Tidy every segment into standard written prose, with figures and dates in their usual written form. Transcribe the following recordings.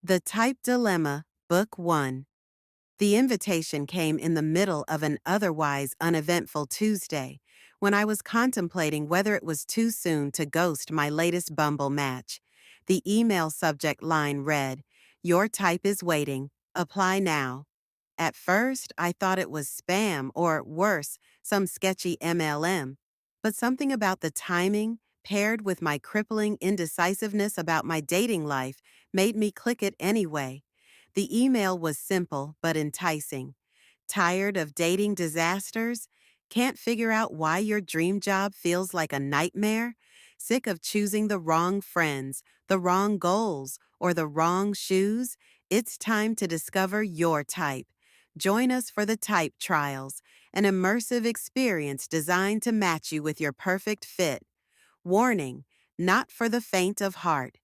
The Type Dilemma, Book 1. The invitation came in the middle of an otherwise uneventful Tuesday, when I was contemplating whether it was too soon to ghost my latest Bumble match. The email subject line read, "Your type is waiting. Apply now." At first, I thought it was spam or, worse, some sketchy MLM. But something about the timing, paired with my crippling indecisiveness about my dating life, made me click it anyway. The email was simple but enticing. Tired of dating disasters? Can't figure out why your dream job feels like a nightmare? Sick of choosing the wrong friends, the wrong goals, or the wrong shoes? It's time to discover your type. Join us for the Type Trials, an immersive experience designed to match you with your perfect fit. Warning, not for the faint of heart.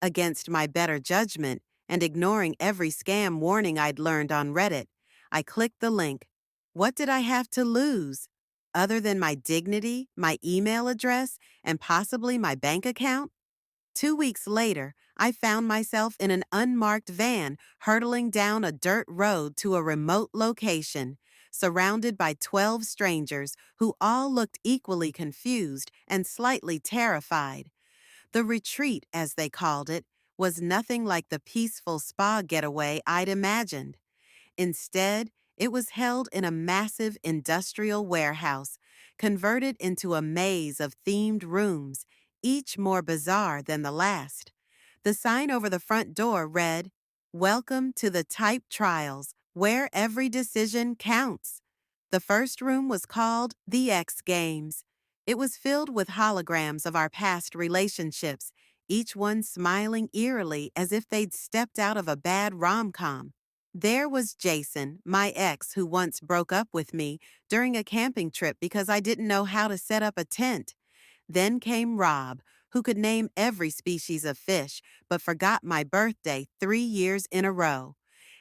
Against my better judgment, and ignoring every scam warning I'd learned on Reddit, I clicked the link. What did I have to lose? Other than my dignity, my email address, and possibly my bank account? 2 weeks later, I found myself in an unmarked van hurtling down a dirt road to a remote location, surrounded by 12 strangers who all looked equally confused and slightly terrified. The retreat, as they called it, was nothing like the peaceful spa getaway I'd imagined. Instead, it was held in a massive industrial warehouse, converted into a maze of themed rooms, each more bizarre than the last. The sign over the front door read, "Welcome to the Type Trials, where every decision counts." The first room was called the X Games. It was filled with holograms of our past relationships, each one smiling eerily as if they'd stepped out of a bad rom-com. There was Jason, my ex who once broke up with me during a camping trip because I didn't know how to set up a tent. Then came Rob, who could name every species of fish but forgot my birthday 3 years in a row.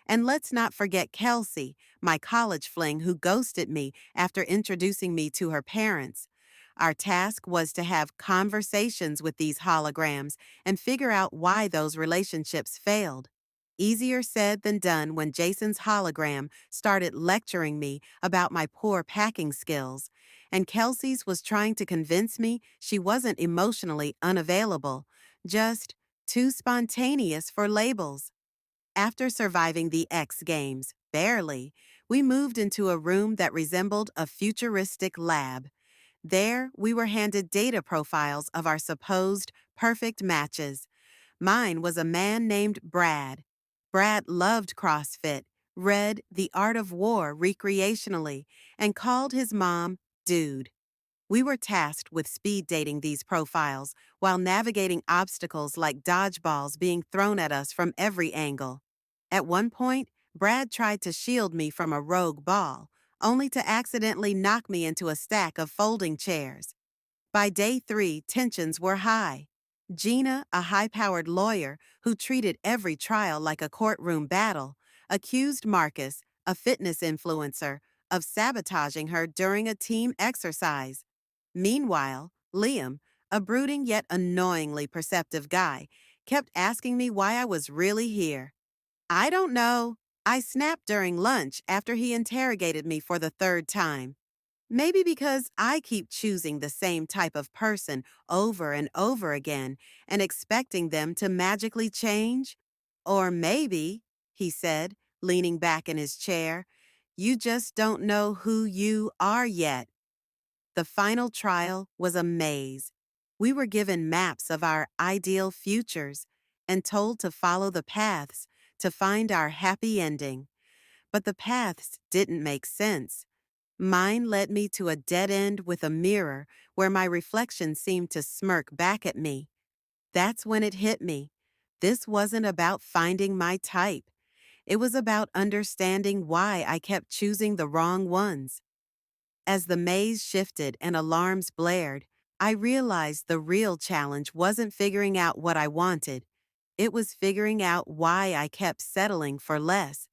And let's not forget Kelsey, my college fling who ghosted me after introducing me to her parents. Our task was to have conversations with these holograms and figure out why those relationships failed. Easier said than done when Jason's hologram started lecturing me about my poor packing skills, and Kelsey's was trying to convince me she wasn't emotionally unavailable, just too spontaneous for labels. After surviving the X Games, barely, we moved into a room that resembled a futuristic lab. There, we were handed data profiles of our supposed perfect matches. Mine was a man named Brad. Brad loved CrossFit, read The Art of War recreationally, and called his mom Dude. We were tasked with speed dating these profiles while navigating obstacles like dodgeballs being thrown at us from every angle. At one point, Brad tried to shield me from a rogue ball, only to accidentally knock me into a stack of folding chairs. By day 3, tensions were high. Gina, a high-powered lawyer who treated every trial like a courtroom battle, accused Marcus, a fitness influencer, of sabotaging her during a team exercise. Meanwhile, Liam, a brooding yet annoyingly perceptive guy, kept asking me why I was really here. I don't know. I snapped during lunch after he interrogated me for the third time. Maybe because I keep choosing the same type of person over and over again and expecting them to magically change? Or maybe, he said, leaning back in his chair, you just don't know who you are yet. The final trial was a maze. We were given maps of our ideal futures and told to follow the paths to find our happy ending. But the paths didn't make sense. Mine led me to a dead end with a mirror where my reflection seemed to smirk back at me. That's when it hit me. This wasn't about finding my type. It was about understanding why I kept choosing the wrong ones. As the maze shifted and alarms blared, I realized the real challenge wasn't figuring out what I wanted. It was figuring out why I kept settling for less.